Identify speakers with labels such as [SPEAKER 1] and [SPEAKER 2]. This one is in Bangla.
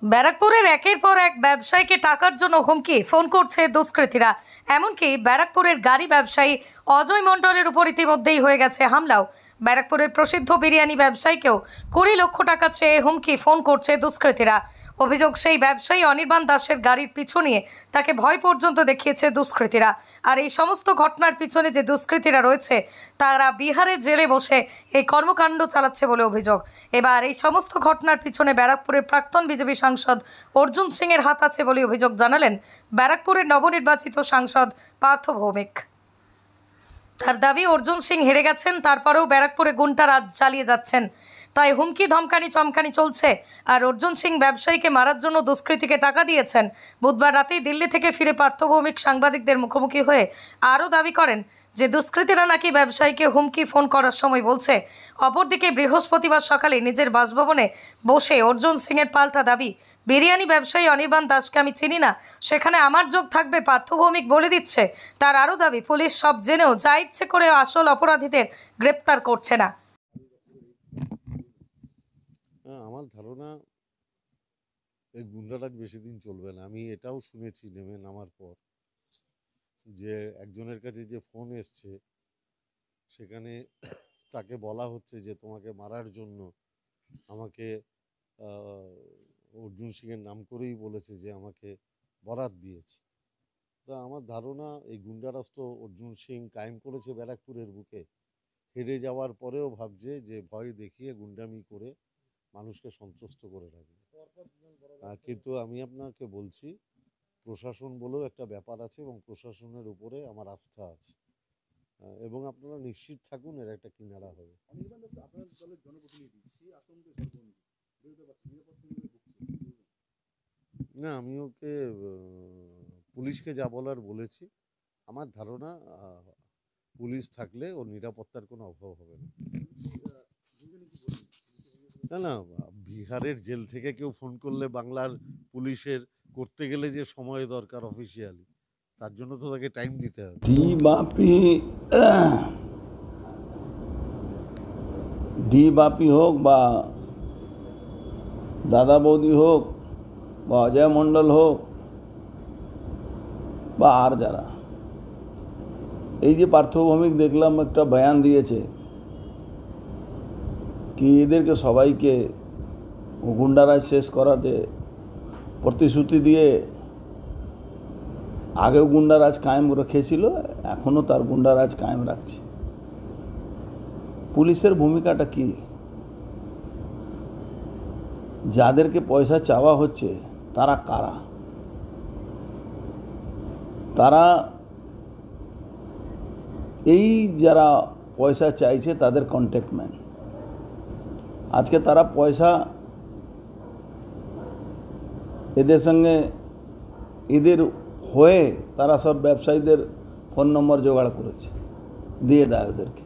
[SPEAKER 1] ব্যারাকপুরের একের পর এক ব্যবসায়ীকে টাকার জন্য হুমকি ফোন করছে দুষ্কৃতীরা। এমনকি ব্যারাকপুরের গাড়ি ব্যবসায়ী অজয় মণ্ডলের উপর ইতিমধ্যেই হয়ে গেছে হামলাও। ব্যারাকপুরের প্রসিদ্ধ বিরিয়ানি ব্যবসায়ীকেও 20 লক্ষ টাকা চেয়ে হুমকি ফোন করছে দুষ্কৃতীরা। অভিযোগ, সেই ব্যবসায়ী অনির্বাণ দাসের গাড়ির পিছু নিয়ে তাকে ভয় পর্যন্ত দেখিয়েছে দুষ্কৃতীরা। আর এই সমস্ত ঘটনার পিছনে যে দুষ্কৃতীরা রয়েছে তারা বিহারের জেলে বসে এই কর্মকাণ্ড চালাচ্ছে বলে অভিযোগ। এবার এই সমস্ত ঘটনার পিছনে ব্যারাকপুরের প্রাক্তন বিজেপি সাংসদ অর্জুন সিংয়ের হাত আছে বলে অভিযোগ জানালেন ব্যারাকপুরের নবনির্বাচিত সাংসদ পার্থ ভৌমিক। তার দাবি, অর্জুন সিং হেরে গেছেন, তারপরেও ব্যারাকপুরে গুন্ডা রাজ চালিয়ে যাচ্ছেন, তাই হুমকি ধমকানি চমকানি চলছে। আর অর্জুন সিং ব্যবসায়ীকে মারার জন্য দুষ্কৃতীকে টাকা দিয়েছেন। বুধবার রাতেই দিল্লি থেকে ফিরে পার্থ ভৌমিক সাংবাদিকদের মুখোমুখি হয়ে আরও দাবি করেন যে দুষ্কৃতীরা নাকি ব্যবসায়ীকে হুমকি ফোন করার সময় বলছে। অপরদিকে বৃহস্পতিবার সকালে নিজের বাসভবনে বসে অর্জুন সিংয়ের পাল্টা দাবি, বিরিয়ানি ব্যবসায়ী অনির্বাণ দাসকে আমি চিনি না, সেখানে আমার যোগ থাকবে পার্থ ভৌমিক বলে দিচ্ছে। তার আরও দাবি, পুলিশ সব জেনেও যা ইচ্ছে করে আসল অপরাধীদের গ্রেপ্তার করছে না।
[SPEAKER 2] আমার ধারণা এই গুন্ডারাজ বেশি দিন চলবে না। আমি এটাও শুনেছি নামার পর যে একজনের কাছে যে ফোন এসছে সেখানে তাকে বলা হচ্ছে যে তোমাকে মারার জন্য আমাকে অর্জুন সিংয়ের নাম করেই বলেছে, যে আমাকে বরাত দিয়েছে। তা আমার ধারণা এই গুন্ডারাজ তো অর্জুন সিং কায়েম করেছে ব্যারাকপুরের বুকে, হেরে যাওয়ার পরেও ভাবছে যে ভয় দেখিয়ে গুন্ডামি করে মানুষকে সন্তুষ্ট করে রাখবে। কিন্তু আমি আপনাকে বলছি, প্রশাসন বলেও একটা ব্যাপার আছে এবং প্রশাসনের উপরে আমার আস্থা আছে, এবং আপনারা নিশ্চিত থাকুন এর একটা কিনারা হবে। না, আমি ওকে পুলিশকে যা বলার বলেছি। আমার ধারণা পুলিশ থাকলে ওর নিরাপত্তার কোনো অভাব হবে না। না না, বিহারের জেল থেকে কেউ ফোন করলে বাংলার পুলিশের করতে গেলে যে সময় দরকার অফিসিয়ালি, তার জন্য তো তাকে টাইম দিতে হবে।
[SPEAKER 3] ডি বাপি হোক বা দাদা বৌদি হোক বা অজয় মণ্ডল হোক বা আর যারা, এই যে পার্থ ভৌমিক দেখলাম একটা বয়ান দিয়েছে কি এদেরকে সবাইকে গুন্ডারাজ শেষ করাতে প্রতিশ্রুতি দিয়ে আগেও গুন্ডারাজ কায়েম রেখেছিল, এখনও তার গুন্ডারাজ কায়েম রাখছে। পুলিশের ভূমিকাটা কি? যাদেরকে পয়সা চাওয়া হচ্ছে তারা কারা? তারা এই যারা পয়সা চাইছে তাদের কন্ট্যাক্টম্যান। আজকে তারা পয়সা এদের সঙ্গে এদের হয়ে তারা সব ব্যবসায়ীদের ফোন নম্বর জোগাড় করেছে, দিয়ে দেয় ওদেরকে।